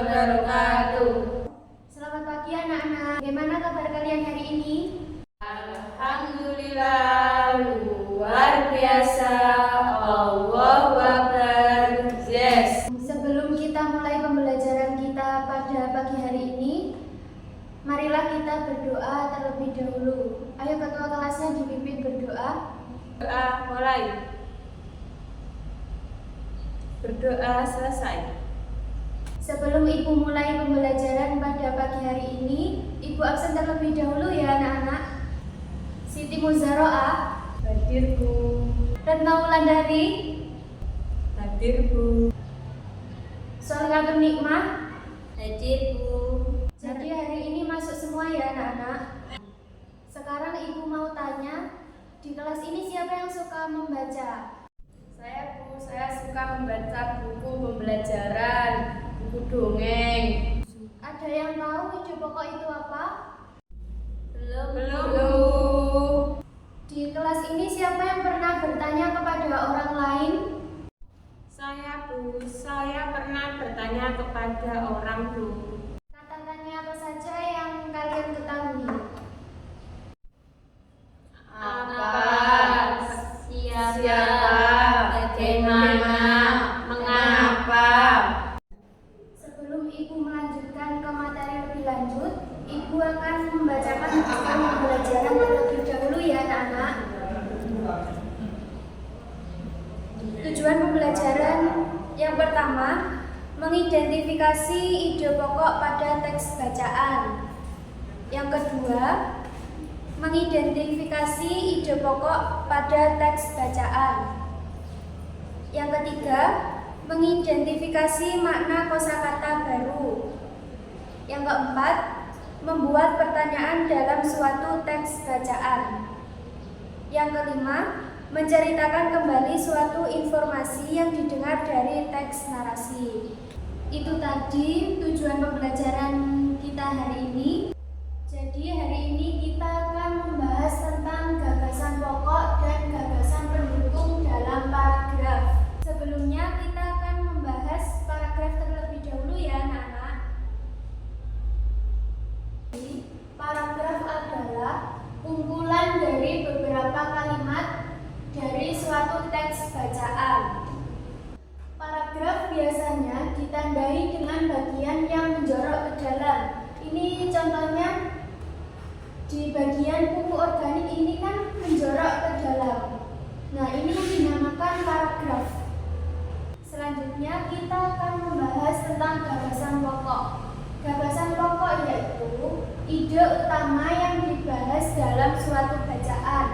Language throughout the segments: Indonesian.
wabarakatuh. Selamat pagi anak-anak. Bagaimana kabar kalian hari ini? Alhamdulillah, luar biasa. Allahu Akbar. Yes. Sebelum kita mulai pembelajaran kita pada pagi hari ini, marilah kita berdoa terlebih dahulu. Ayo ketua kelasnya dipimpin berdoa. Doa mulai. Berdoa selesai. Sebelum Ibu mulai pembelajaran pada pagi hari ini, Ibu absen terlebih dahulu ya anak-anak. Siti Muzaroah, Hadir Bu. Retno Wulandari, Hadir Bu. Solikatun Nikmah. Hadir Bu. Jadi hari ini masuk semua ya anak-anak. Sekarang Ibu mau tanya, di kelas ini siapa yang suka membaca? Saya Bu, saya suka membaca buku pembelajaran, buku dongeng. Ada yang tahu ide pokok itu apa? Belum. Di kelas ini siapa yang pernah bertanya kepada orang lain? Saya Bu, saya pernah bertanya kepada orang Bu. Kata-katanya apa saja yang kalian ketahui? Apa? Siapa? Bagaimana? Mengapa? Sebelum Ibu melanjutkan ke materi lebih lanjut, Ibu akan membacakan tujuan pembelajaran terlebih dahulu ya anak-anak. Tujuan pembelajaran yang pertama, mengidentifikasi ide pokok pada teks bacaan. Yang kedua, mengidentifikasi ide pokok pada teks bacaan. Yang ketiga, mengidentifikasi makna kosakata baru. Yang keempat, membuat pertanyaan dalam suatu teks bacaan. Yang kelima, menceritakan kembali suatu informasi yang didengar dari teks narasi. Itu tadi tujuan pembelajaran kita hari ini. Jadi hari ini kita akan membahas tentang gagasan pokok dan gagasan pendukung dalam paragraf. Sebelumnya kita akan membahas paragraf terlebih dahulu ya anak-anak. Paragraf adalah kumpulan dari beberapa kalimat dari suatu teks bacaan. Paragraf biasanya ditandai dengan bagian yang menjorok ke dalam. Ini contohnya di bagian pupuk organik ini kan menjorok ke dalam. Nah, ini yang dinamakan paragraf. Selanjutnya kita akan membahas tentang gagasan pokok. Gagasan pokok yaitu ide utama yang dibahas dalam suatu bacaan,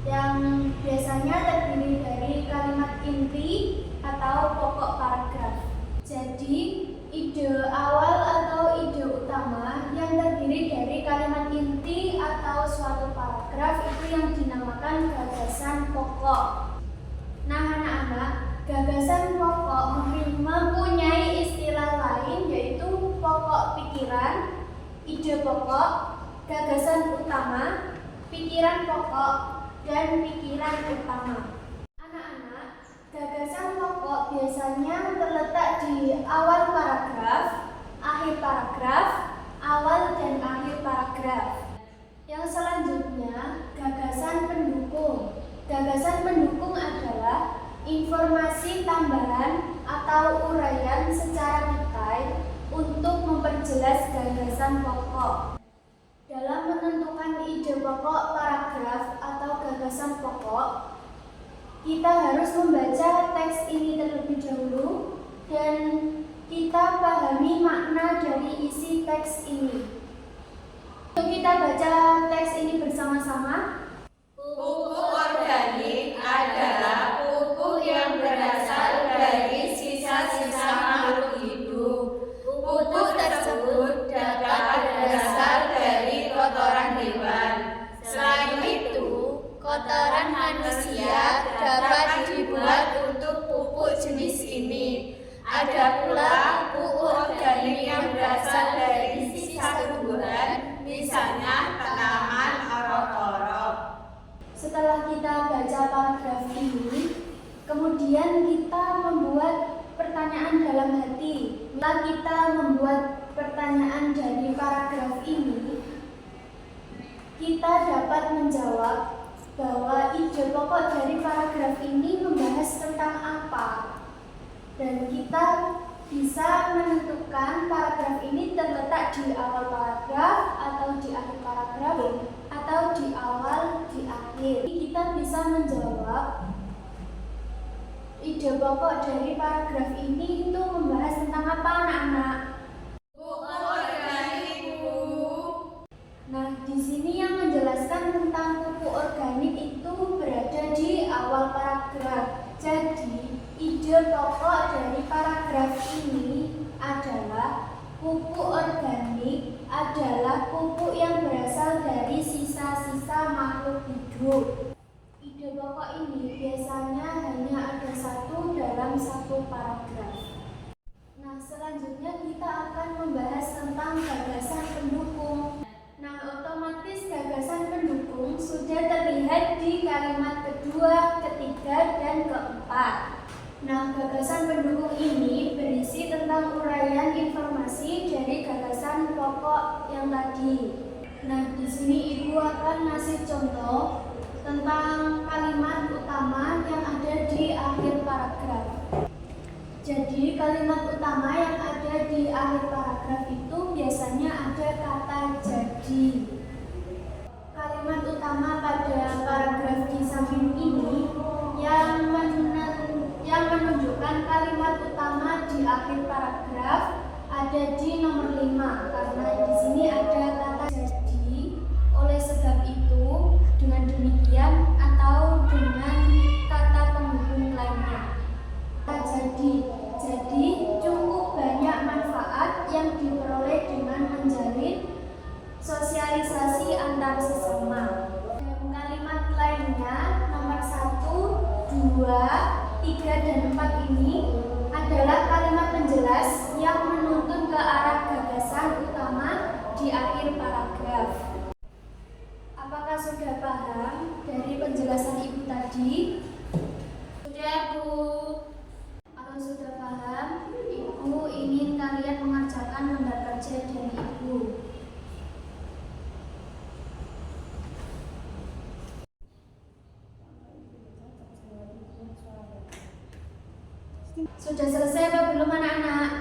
yang biasanya terdiri dari kalimat inti atau pokok paragraf. Jadi, ide awal atau ide utama yang terdiri dari kalimat inti atau suatu paragraf itu yang dinamakan gagasan pokok. Nah, anak-anak, gagasan pokok mempunyai istilah lain yaitu pokok pikiran, ide pokok, gagasan utama, pikiran pokok, dan pikiran utama. Anak-anak, gagasan pokok biasanya terletak di awal paragraf, akhir paragraf, awal dan akhir paragraf. Yang selanjutnya, gagasan pendukung. Gagasan pendukung adalah informasi tambahan atau uraian secara detail untuk memperjelas gagasan pokok. Dalam menentukan ide pokok paragraf atau gagasan pokok, kita harus membaca teks ini terlebih dahulu dan kita pahami makna dari isi teks ini. Untuk kita baca teks ini bersama-sama. Pupuk organik adalah pupuk yang berasal dari sisa-sisa makhluk hidup. Pupuk tersebut dapat berasal dari kotoran hewan. Selain itu, kotoran manusia dapat dibuat untuk pupuk jenis ini. Ada pula pupuk organik yang berasal dari sisa tumbuhan, misalnya tanaman orok-orok. Setelah kita baca paragraf ini, kemudian kita membuat pertanyaan pertanyaan dalam hati. Bila kita membuat pertanyaan dari paragraf ini, kita dapat menjawab bahwa ide pokok dari paragraf ini membahas tentang apa. Dan kita bisa menentukan paragraf ini terletak di awal paragraf atau di akhir paragraf atau di awal, di akhir. Kita bisa menjawab ide pokok dari paragraf ini itu membahas tentang apa, anak-anak? Nah, di sini yang menjelaskan tentang pupuk organik itu berada di awal paragraf. Jadi, ide pokok dari paragraf ini adalah pupuk organik adalah pupuk yang berasal dari sisa-sisa makhluk hidup. Ide pokok ini biasanya hanya ada satu dalam satu paragraf. Nah, selanjutnya kita akan membahas tentang gagasan pendukung. Nah, otomatis gagasan pendukung sudah terlihat di kalimat kedua, ketiga, dan keempat. Nah, gagasan pendukung ini berisi tentang uraian informasi dari gagasan pokok yang tadi. Nah, di sini Ibu akan ngasih contoh tentang kalimat utama yang ada di akhir paragraf. Jadi, kalimat utama yang ada di akhir paragraf itu biasanya ada kata jadi. Kalimat utama pada paragraf di samping ini yang menunjukkan kalimat utama di akhir paragraf ada di nomor 5 karena di sini ada kata jadi. Oleh sebab itu, dengan demikian atau dengan kata penghubung lainnya. Jadi cukup banyak manfaat yang diperoleh dengan menjalin sosialisasi antar sesama. Dan kalimat lainnya nomor 1, 2, 3, dan 4 ini adalah kalimat penjelas yang menuntun ke arah gagasan utama di akhir paragraf. Apakah sudah paham dari penjelasan Ibu tadi? Sudah, Bu. Kalau sudah paham, Ibu ingin kalian mengerjakan lembar kerja dari Ibu. Sudah selesai apa belum, anak-anak?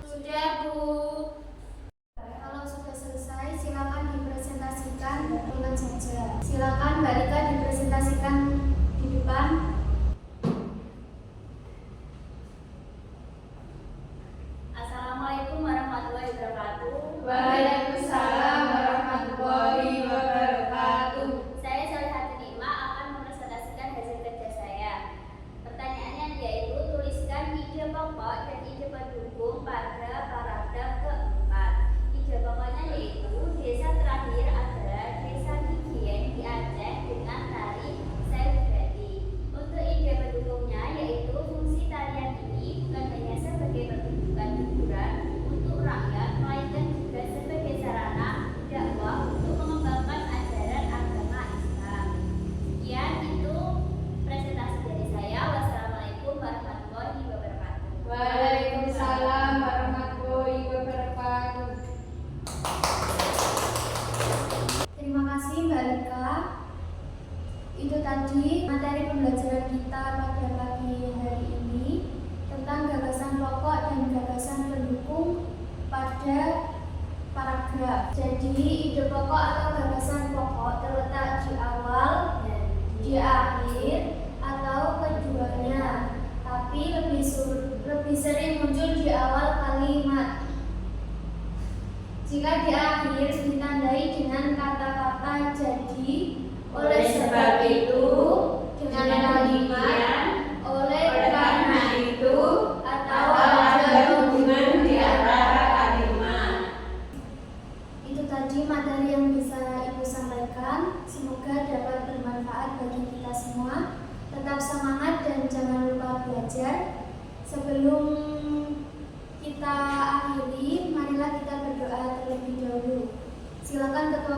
Sudah, Bu. Kalau sudah selesai, silakan dipresentasikan dengan saja. Silakan Mbak Rika dipresentasikan di depan. Assalamualaikum warahmatullahi wabarakatuh. Waalaikumsalam warahmatullahi wabarakatuh. Saya Salihati Nikma akan mempresentasikan hasil kerja saya. Pertanyaannya yaitu tuliskan ide pokok dan ide pendukung pada paragraf keempat. Ide pokoknya yaitu desa terakhir adalah desa Gigien di Aceh dengan tari Saibadi. Untuk ide pendukungnya yaitu fungsi tarian ini bukan hanya sebagai pertunjukan hiburan untuk rakyat, melainkan juga sebagai sarana dakwah untuk mengembangkan ajaran agama Islam. Sekian itu presentasi dari saya. Wassalamualaikum warahmatullahi wabarakatuh. Waalaikumsalam warahmatullahi wabarakatuh. Terima kasih Mbak Rika. Itu tadi materi pembelajaran kita pada pagi hari ini tentang gagasan pokok dan gagasan pendukung pada paragraf. Jadi ide pokok atau gagasan pokok terletak di awal, di akhir, atau keduanya. Tapi lebih sering muncul di awal kalimat. Jika di akhir ditandai dengan kata-kata jadi. Oleh sebab itu, dengan kalimat oleh karena itu atau ada hubungan di antara kalimat. Itu tadi materi yang bisa Ibu sampaikan. Semoga dapat bermanfaat bagi kita semua. Tetap semangat dan jangan lupa belajar. Sebelum kita akhiri, marilah kita berdoa terlebih dahulu. Silakan Ketua